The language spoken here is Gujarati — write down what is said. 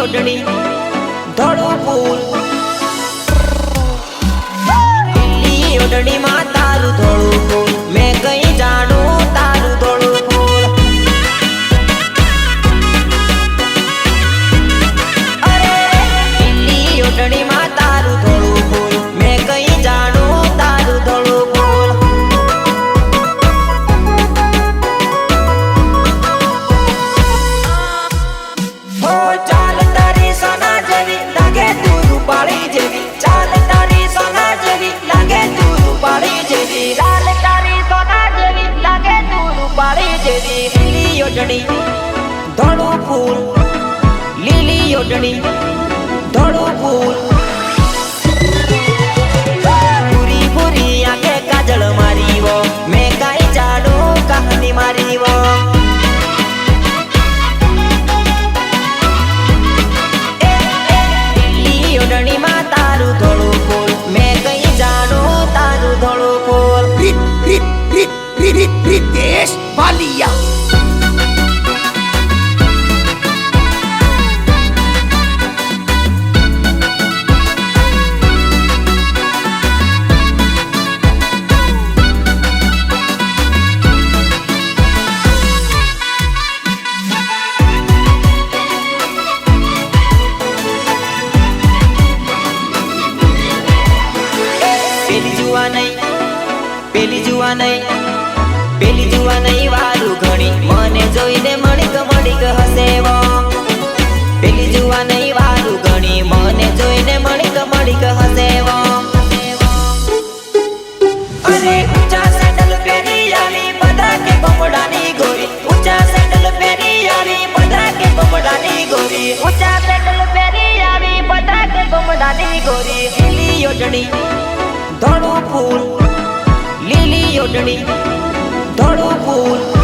ઓઢણી ધોળું ફૂલ લીલી ઓઢણી માં તારું ધોળું ફૂલ મેં કઈ જાણું તારું ધોળું ફૂલ અરે લીલી ઓઢણી માં તારું ધોળું ફૂલ મેં કઈ જાણું તારું ધોળું ફૂલ હો ચાલ તારી સોના જેવી લાગે તું રૂપાળી જેવી ચાલ તારી સોના જેવી લાગે તું રૂપાળી જેવી ચાલ તારી સોના જેવી લાગે તું રૂપાળી જેવી લીલી ઓઢણી ધોળું ફૂલ લીલી ઓઢણી ધોળું ફૂલ પૂરી પૂરી આંખે કાજળ મારી વો મેં કાઈ જાણું કહાની મારી વો ઓઢણી માં તારું ધોળું ફૂલ મેં કઈ જાણું તારું ધોળું ફૂલ રીતેશ વાલિયા પેલી જુવા નહીં વારું ઘણી મને જોઈને મણિક મણિક હસેવો પેલી જુવા નહીં વારું ઘણી મને જોઈને મણિક મણિક હસેવો અરે ઊંચા સેન્ડલ પહેરી આવી બધા કે બમડાની ગોરી ઊંચા સેન્ડલ પહેરી આવી બધા કે બમડાની ગોરી ઊંચા સેન્ડલ પહેરી આવી બધા કે બમડાની ગોરી લીલી ઓઢણી ધોળું ફૂલ લીલી ઓઢણી ધોળું ફૂલ